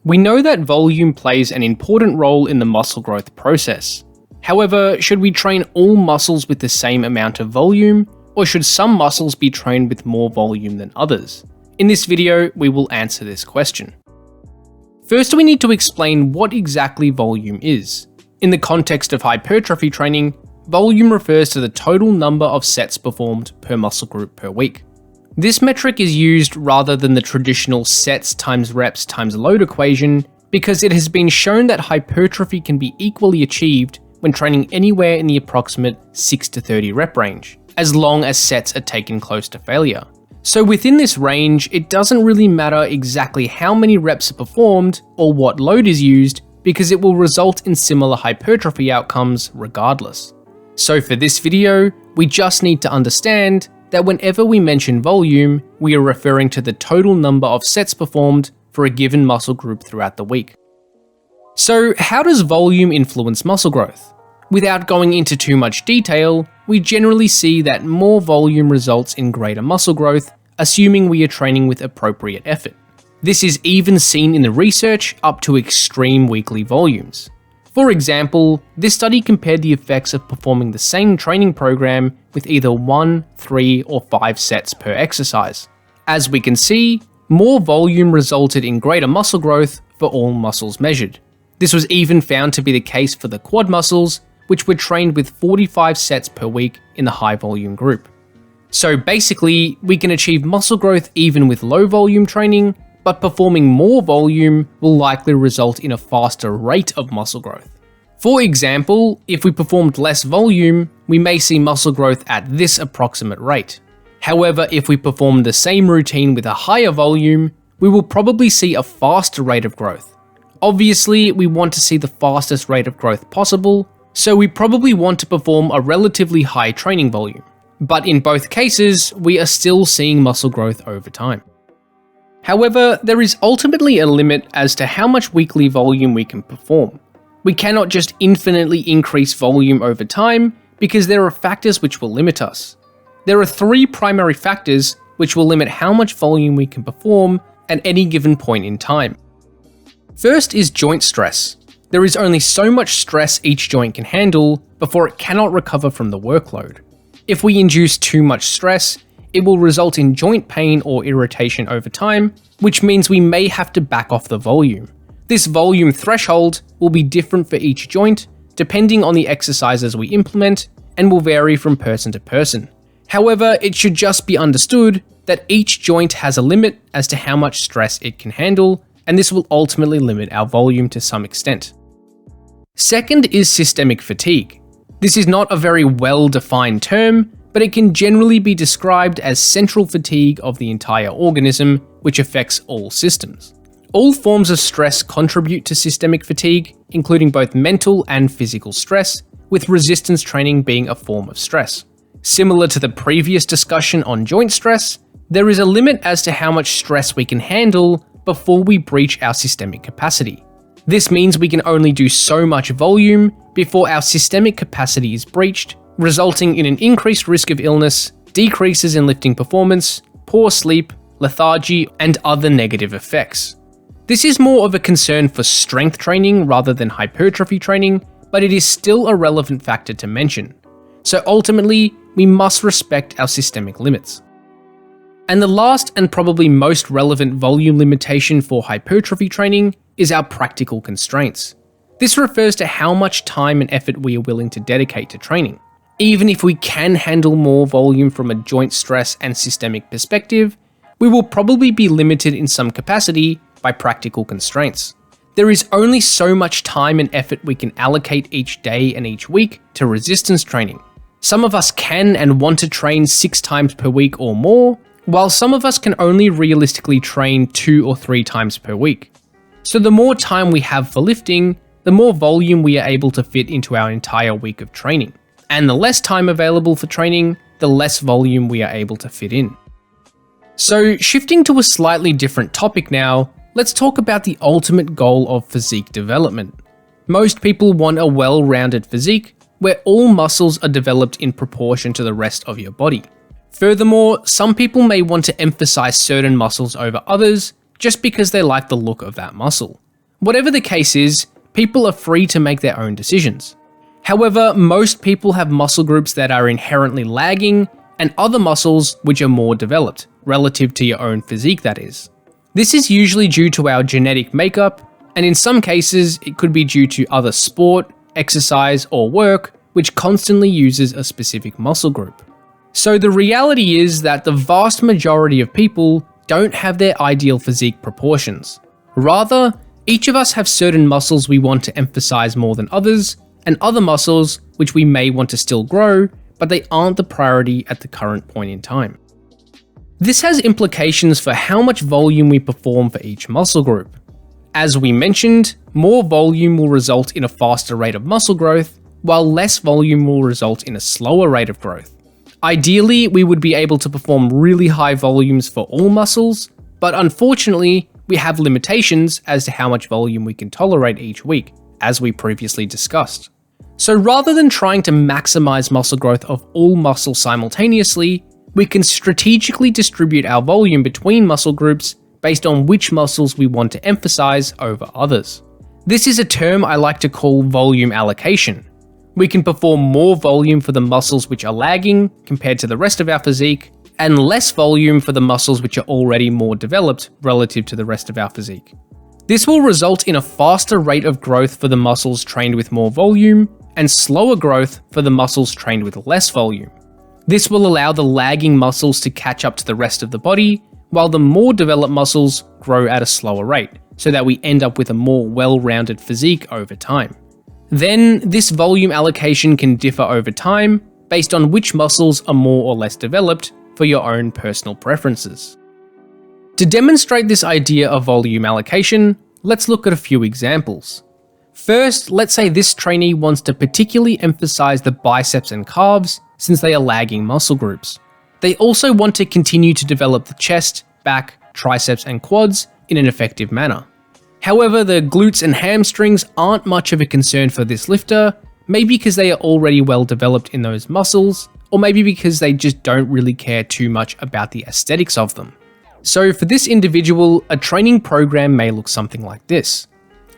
We know that volume plays an important role in the muscle growth process. However, should we train all muscles with the same amount of volume, or should some muscles be trained with more volume than others? In this video, we will answer this question. First, we need to explain what exactly volume is. In the context of hypertrophy training, volume refers to the total number of sets performed per muscle group per week. This metric is used rather than the traditional sets times reps times load equation because it has been shown that hypertrophy can be equally achieved when training anywhere in the approximate 6 to 30 rep range, as long as sets are taken close to failure. So within this range, it doesn't really matter exactly how many reps are performed or what load is used because it will result in similar hypertrophy outcomes regardless. So for this video, we just need to understand that whenever we mention volume, we are referring to the total number of sets performed for a given muscle group throughout the week. So how does volume influence muscle growth? Without going into too much detail, we generally see that more volume results in greater muscle growth, assuming we are training with appropriate effort. This is even seen in the research up to extreme weekly volumes. For example, this study compared the effects of performing the same training program with either 1, 3, or 5 sets per exercise. As we can see, more volume resulted in greater muscle growth for all muscles measured. This was even found to be the case for the quad muscles, which were trained with 45 sets per week in the high volume group. So basically, we can achieve muscle growth even with low volume training, but performing more volume will likely result in a faster rate of muscle growth. For example, if we performed less volume, we may see muscle growth at this approximate rate. However, if we perform the same routine with a higher volume, we will probably see a faster rate of growth. Obviously, we want to see the fastest rate of growth possible, so we probably want to perform a relatively high training volume. But in both cases, we are still seeing muscle growth over time. However, there is ultimately a limit as to how much weekly volume we can perform. We cannot just infinitely increase volume over time because there are factors which will limit us. There are 3 primary factors which will limit how much volume we can perform at any given point in time. First is joint stress. There is only so much stress each joint can handle before it cannot recover from the workload. If we induce too much stress, it will result in joint pain or irritation over time, which means we may have to back off the volume. This volume threshold will be different for each joint, depending on the exercises we implement, and will vary from person to person. However, it should just be understood that each joint has a limit as to how much stress it can handle, and this will ultimately limit our volume to some extent. Second is systemic fatigue. This is not a very well-defined term, but it can generally be described as central fatigue of the entire organism, which affects all systems. All forms of stress contribute to systemic fatigue, including both mental and physical stress, with resistance training being a form of stress. Similar to the previous discussion on joint stress, there is a limit as to how much stress we can handle before we breach our systemic capacity. This means we can only do so much volume before our systemic capacity is breached, resulting in an increased risk of illness, decreases in lifting performance, poor sleep, lethargy, and other negative effects. This is more of a concern for strength training rather than hypertrophy training, but it is still a relevant factor to mention. So ultimately, we must respect our systemic limits. And the last and probably most relevant volume limitation for hypertrophy training is our practical constraints. This refers to how much time and effort we are willing to dedicate to training. Even if we can handle more volume from a joint stress and systemic perspective, we will probably be limited in some capacity by practical constraints. There is only so much time and effort we can allocate each day and each week to resistance training. Some of us can and want to train 6 times per week or more, while some of us can only realistically train 2 or 3 times per week. So the more time we have for lifting, the more volume we are able to fit into our entire week of training. And the less time available for training, the less volume we are able to fit in. So shifting to a slightly different topic now, let's talk about the ultimate goal of physique development. Most people want a well-rounded physique where all muscles are developed in proportion to the rest of your body. Furthermore, some people may want to emphasize certain muscles over others just because they like the look of that muscle. Whatever the case is, people are free to make their own decisions. However, most people have muscle groups that are inherently lagging and other muscles which are more developed, relative to your own physique that is. This is usually due to our genetic makeup, and in some cases it could be due to other sport, exercise, or work which constantly uses a specific muscle group. So the reality is that the vast majority of people don't have their ideal physique proportions. Rather, each of us have certain muscles we want to emphasize more than others, and other muscles which we may want to still grow, but they aren't the priority at the current point in time. This has implications for how much volume we perform for each muscle group. As we mentioned, more volume will result in a faster rate of muscle growth, while less volume will result in a slower rate of growth. Ideally, we would be able to perform really high volumes for all muscles, but unfortunately, we have limitations as to how much volume we can tolerate each week, as we previously discussed. So rather than trying to maximize muscle growth of all muscles simultaneously, we can strategically distribute our volume between muscle groups based on which muscles we want to emphasize over others. This is a term I like to call volume allocation. We can perform more volume for the muscles which are lagging compared to the rest of our physique, and less volume for the muscles which are already more developed relative to the rest of our physique. This will result in a faster rate of growth for the muscles trained with more volume, and slower growth for the muscles trained with less volume. This will allow the lagging muscles to catch up to the rest of the body, while the more developed muscles grow at a slower rate, so that we end up with a more well-rounded physique over time. Then, this volume allocation can differ over time, based on which muscles are more or less developed for your own personal preferences. To demonstrate this idea of volume allocation, let's look at a few examples. First, let's say this trainee wants to particularly emphasize the biceps and calves since they are lagging muscle groups. They also want to continue to develop the chest, back, triceps, and quads in an effective manner. However, the glutes and hamstrings aren't much of a concern for this lifter, maybe because they are already well developed in those muscles, or maybe because they just don't really care too much about the aesthetics of them. So for this individual, a training program may look something like this.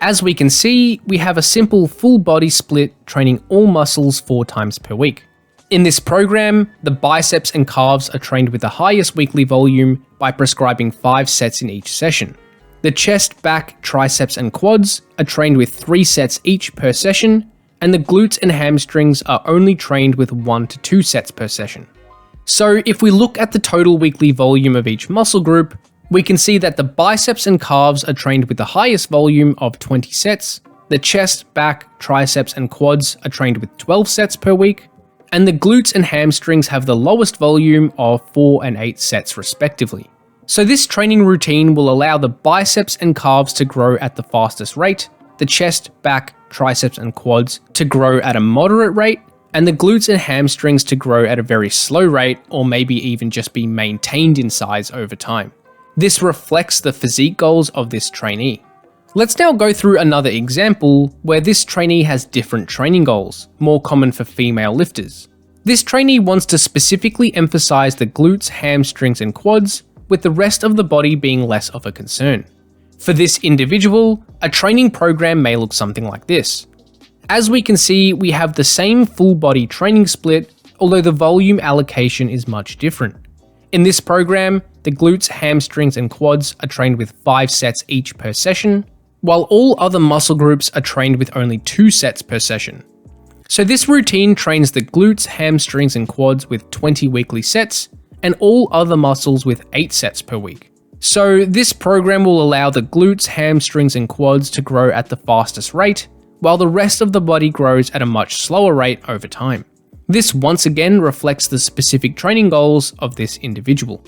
As we can see, we have a simple full body split training all muscles 4 times per week. In this program, the biceps and calves are trained with the highest weekly volume by prescribing 5 sets in each session. The chest, back, triceps, and quads are trained with 3 sets each per session, and the glutes and hamstrings are only trained with 1 to 2 sets per session. So if we look at the total weekly volume of each muscle group, we can see that the biceps and calves are trained with the highest volume of 20 sets, the chest, back, triceps, and quads are trained with 12 sets per week, and the glutes and hamstrings have the lowest volume of 4 and 8 sets respectively. So this training routine will allow the biceps and calves to grow at the fastest rate, the chest, back, triceps, and quads to grow at a moderate rate, and the glutes and hamstrings to grow at a very slow rate, or maybe even just be maintained in size over time. This reflects the physique goals of this trainee. Let's now go through another example where this trainee has different training goals, more common for female lifters. This trainee wants to specifically emphasize the glutes, hamstrings, and quads, with the rest of the body being less of a concern. For this individual, a training program may look something like this. As we can see, we have the same full body training split, although the volume allocation is much different. In this program, the glutes, hamstrings, and quads are trained with 5 sets each per session, while all other muscle groups are trained with only 2 sets per session. So this routine trains the glutes, hamstrings, and quads with 20 weekly sets, and all other muscles with 8 sets per week. So this program will allow the glutes, hamstrings, and quads to grow at the fastest rate, while the rest of the body grows at a much slower rate over time. This once again reflects the specific training goals of this individual.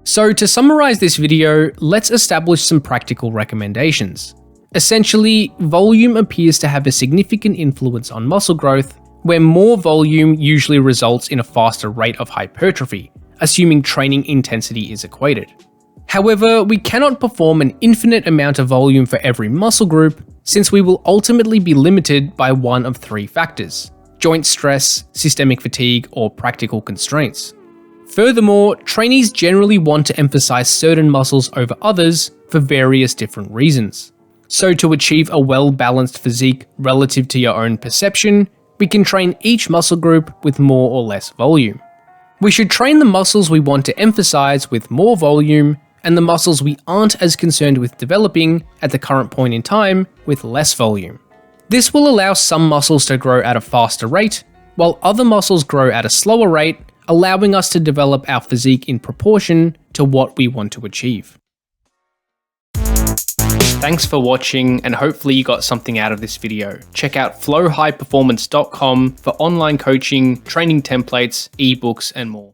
So to summarize this video, let's establish some practical recommendations. Essentially, volume appears to have a significant influence on muscle growth, where more volume usually results in a faster rate of hypertrophy, assuming training intensity is equated. However, we cannot perform an infinite amount of volume for every muscle group, since we will ultimately be limited by one of 3 factors: joint stress, systemic fatigue, or practical constraints. Furthermore, trainees generally want to emphasize certain muscles over others for various different reasons. So to achieve a well-balanced physique relative to your own perception, we can train each muscle group with more or less volume. We should train the muscles we want to emphasize with more volume, and the muscles we aren't as concerned with developing at the current point in time with less volume. This will allow some muscles to grow at a faster rate, while other muscles grow at a slower rate, allowing us to develop our physique in proportion to what we want to achieve. Thanks for watching, and hopefully you got something out of this video. Check out flowhighperformance.com for online coaching, training templates, ebooks, and more.